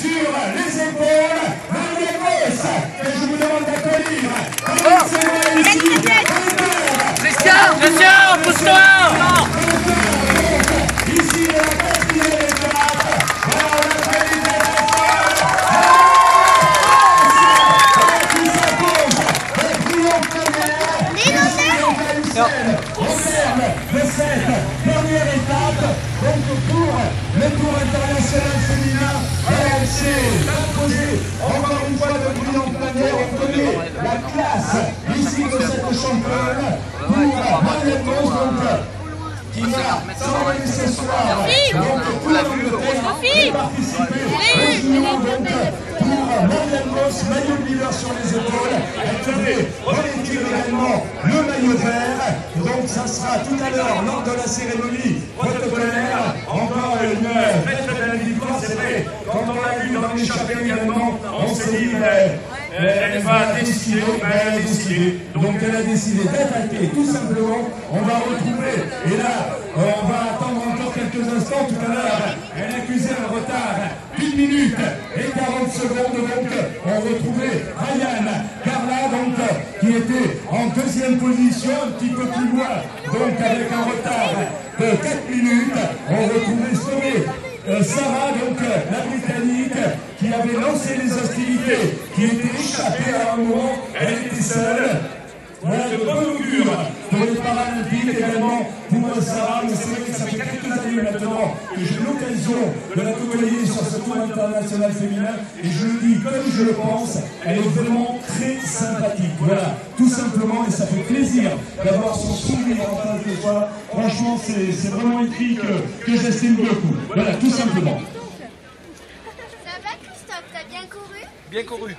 sur les épaules Marianne Moss, que je vous demande d'accueillir. Christian, pousse-toi! Ici, la quatrième étape. Voilà, on a fait au terme de cette dernière étape, donc pour le Tour international féminin, elle s'est imposée encore une fois de brillante manière. On connaît la classe ici de cette championne pour Marianne Moss, qui va s'envoyer ce soir donc pour l'Angleterre participer au junior donc pour Marianne Moss, maillot de leader sur les épaules. Elle devait revêtir également le maillot vert. Donc ça sera tout à l'heure lors de la cérémonie protocolaire. Encore une très belle victoire, c'est vrai. Quand on l'a vu dans l'échappée également, on s'est dit elle va décider, elle a décidé. Donc elle a décidé d'attaquer tout simplement. On va retrouver, et là on va attendre encore quelques instants. Tout à l'heure elle accusait un retard d'1 minute et 40 secondes. Donc on retrouvait Ryan Carla donc qui était en deuxième position, un petit peu plus loin, donc avec un retard de 4 minutes. On retrouvait sauver Sarah, donc la Britannique, qui avait lancé les hostilités, qui était échappée à un moment, elle était seule. Voilà de bon augure pour les Paralympiques également pour Sarah. Mais c'est vrai que ça fait quelques années maintenant que j'ai l'occasion de la côtoyer sur ce Tour international féminin. Et je le dis comme je le pense, elle est vraiment très sympathique. Voilà, tout simplement, et ça fait plaisir d'avoir son sourire en face de soi. Franchement, c'est vraiment une fille que j'estime beaucoup. Voilà, tout simplement. Ça va, Christophe? T'as bien couru? Bien couru.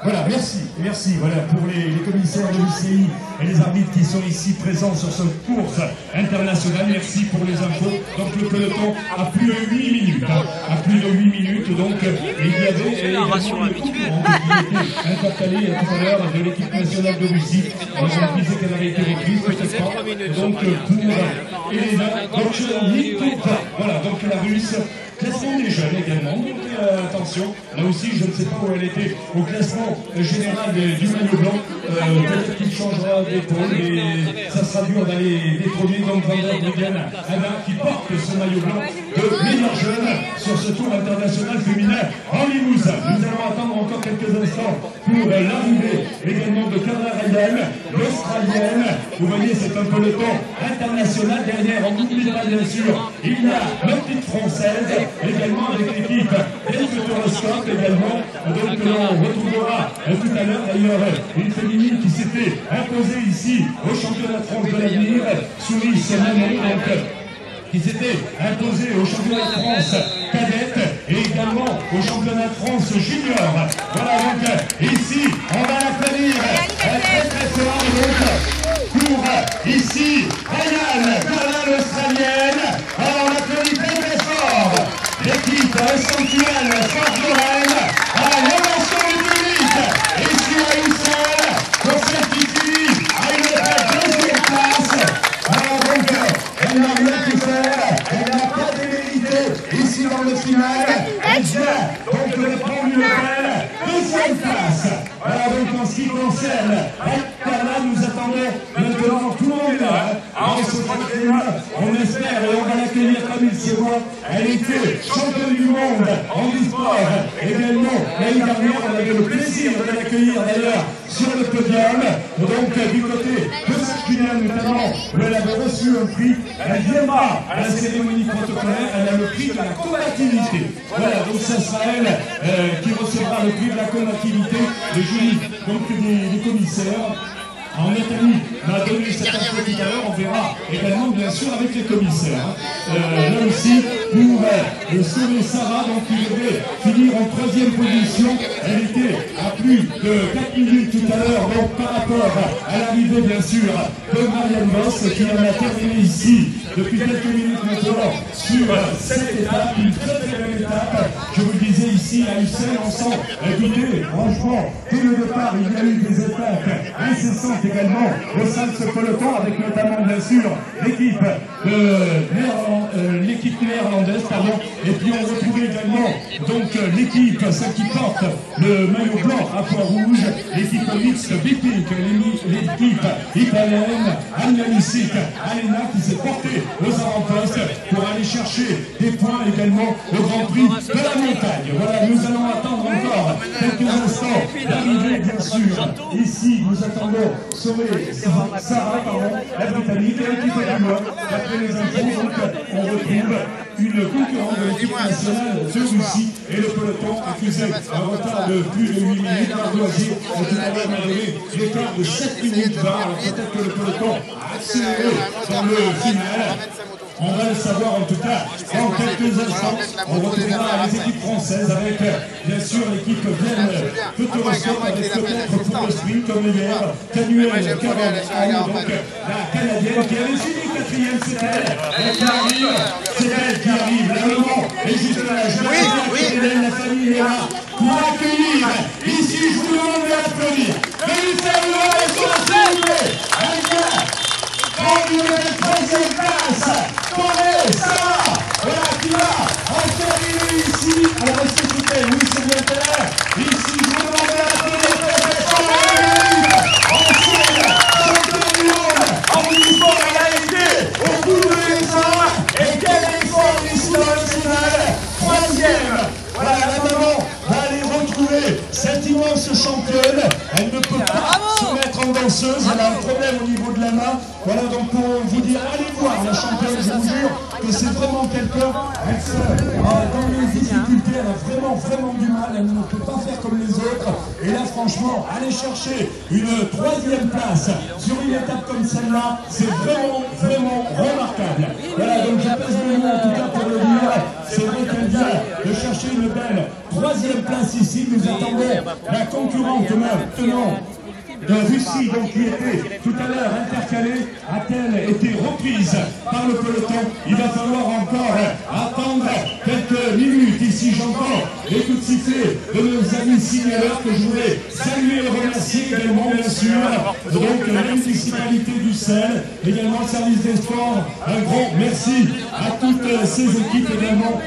Voilà, merci, voilà, pour les commissaires de l'UCI et les arbitres qui sont ici présents sur cette course internationale. Merci pour les infos. Donc le peloton a plus de 8 minutes, a plus de 8 minutes, donc il y avait la ration habituelle qui était intercalé tout à l'heure de l'équipe nationale de Russie. On disait qu'elle avait été reprise, peut-être pas. Donc pour Elena, donc voilà, donc la Russe. Classement des jeunes également, donc attention, là aussi je ne sais pas où elle était au classement général du maillot blanc, peut-être qu'il changera d'épaule, mais ça sera dur d'aller détrôner donc Van der Breggen, qui porte ce maillot blanc de meilleur jeune sur ce Tour international féminin en Limousin. Nous allons attendre encore quelques instants pour l'arrivée également de Carla Ryan, l'Australienne. Vous voyez, c'est un peloton international derrière, on n'oublie pas bien sûr, il y a la petite française, également avec l'équipe Futuroscope également, donc on retrouvera tout à l'heure d'ailleurs une féminine qui s'était imposée ici au championnat de France de l'avenir, Souris Manon, donc qui s'était imposée au championnat de France cadette et également au championnat de France junior. Voilà donc ici on va l'applaudir très très fort donc pour ici Ryan Carla l'Australienne. Alors on l'applaudit très très fort. L'équipe essentielle Force de Rennes à l'émotion du public. Ici à une seule pour celle qui finit à une deuxième place. Alors donc, elle n'a rien pu faire, elle n'a pas démérité ici dans le final. Elle vient donc de prendre une belle deuxième place. Alors donc en ce qui concerne Carla, nous attendons maintenant, tout le monde est là. Alors ce quatrième, on espère et on va l'accueillir comme il se doit. Elle était championne du monde en e-sport également l'année dernière. On avait le plaisir de l'accueillir d'ailleurs sur le podium. Donc du côté de Saint-Julien notamment, où elle avait reçu un prix. Elle viendra à la cérémonie protocolaire. Elle a le prix de la combativité. Voilà, donc ça sera elle qui recevra le prix de la combativité. Le jury donc des commissaires. Alors Nathalie m'a donné cette info tout à l'heure, on verra également bien sûr avec les commissaires. Là aussi, pour sauver Sarah, donc qui devait finir en 3e position, elle était à plus de 4 minutes tout à l'heure, donc par rapport à l'arrivée bien sûr de Marianne Boss qui en a terminé ici depuis quelques minutes maintenant sur cette étape, une très très belle étape. Je vous le disais ici à Ussel, ensemble. Écoutez, franchement, dès le départ, il y a eu des étapes incessantes également au sein de ce peloton, avec notamment bien sûr l'équipe néerlandaise, pardon, et puis on retrouve également donc l'équipe, celle qui porte le maillot blanc à poids rouge, l'équipe mixte Bipink, l'équipe italienne Agnalisic Alena qui s'est portée aux avant-postes pour aller chercher des points également au Grand Prix de la montagne. Voilà, nous allons attendre encore quelques instants l'arrivée, bien sûr. Ici, nous attendons Sarah, la Britannique, et l'équipe est loin. Après les infos, donc, on retrouve une concurrente de l'équipe nationale de Russie et le peloton accusé un retard de plus de 8 minutes. L'ardoisier a tout à l'heure donné l'écart de 7 minutes 20. Alors peut-être que le peloton a accéléré dans le final. On va le savoir en tout cas dans quelques instants. On retrouvera les équipes françaises avec bien sûr l'équipe Vienne Futuroscope avec peut-être pour le sprint comme hier Canuel Caron, donc la Canadienne qui avait fini quatrième, c'est elle qui arrive, c'est elle qui arrive. Le moment est juste là. La famille est là pour accueillir. Ici, je vous demande d'applaudir. Félicitations sur la scène. Quand vous êtes troisième place, Sarah, voilà qui va entériner ici. Alors est-ce que c'était oui, c'est bien clair. Ici, je vous demande d'applaudir championne du monde en uniforme égalité au bout de l'effort. Et quel effort ici dans le final. Troisième. Voilà, la maman va aller retrouver cette immense championne. Elle ne peut pas se mettre en danseuse, elle a un problème au niveau de la main. Voilà, donc pour vous dire, allez voir la championne, je vous jure que c'est vraiment quelqu'un. Dans les difficultés, elle a vraiment du mal, elle ne peut pas faire comme les autres. Et là, franchement, aller chercher une troisième place sur une étape comme celle-là, c'est vraiment remarquable. Voilà, donc je pèse le mot en tout cas pour le dire. C'est vrai qu'elle vient de chercher une belle troisième place ici. Nous attendons la concurrente maintenant de Russie, donc qui était tout à l'heure intercalée, a-t-elle été reprise par le peloton? Il va falloir encore attendre quelques minutes. Ici, j'entends les coups de sifflet de nos amis signaleurs que je voudrais saluer et remercier également, bien sûr. Donc, la municipalité d'Ussel, également le service des sports. Un grand merci à toutes ces équipes également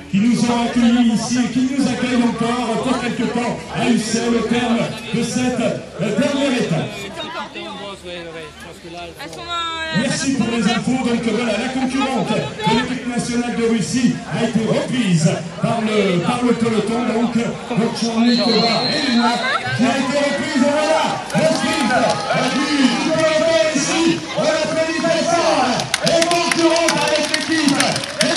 qui nous ont accueillis ici et qui nous accueillent encore pour quelque temps à Ussel au terme de cette dernière étape. Merci pour les infos. Donc voilà, la concurrente de l'équipe nationale de Russie a été reprise par le peloton. Donc Jean-Nicolas Elena qui a été reprise. Voilà, le sprint du peloton ici. On l'applaudit très fort. Les concurrentes avec l'équipe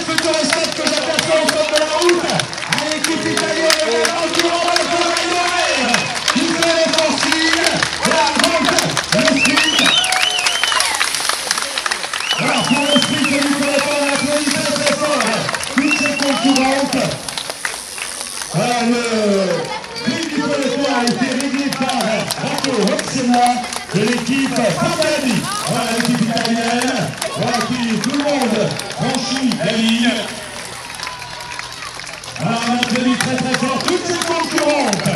Futuroscope que j'aperçois au top de la route. À l'équipe italienne également qui remporte le maillot qui fait les forcings. Voilà donc le sprint. Alors pour le sprint du peloton, on applaudit très fort toutes ces concurrentes. Voilà, le sprint du peloton a été réglé par Rocco Roxena de l'équipe Fabiani. Voilà l'équipe italienne. Voilà qui tout le monde franchit la ligne. Alors on applaudit très fort toutes ces concurrentes.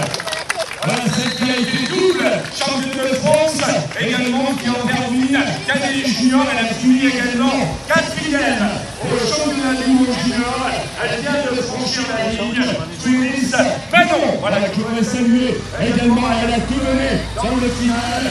Voilà celle qui a été double championne de France, également qui en termine cadet junior, elle a fini également quatrième au championnat du monde junior. Elle vient de franchir la ligne Tunis Manon. Voilà, je voudrais saluer également, elle a tout donné dans le final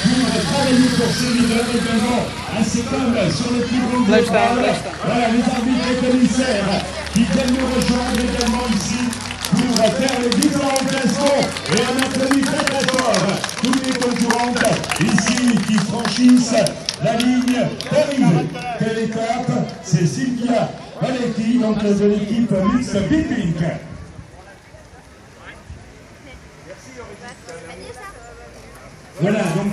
pour travailler pour ses leaders également, ainsi comme sur le plus gros global. Voilà les arbitres et commissaires qui viennent nous rejoindre également ici pour faire les différents classements. Et on applaudit très fort toutes les concurrentes ici qui franchissent la ligne d'arrivée. Quelle étape? C'est Sylvia Valetti, donc de l'équipe mixte Bipink. Voilà, donc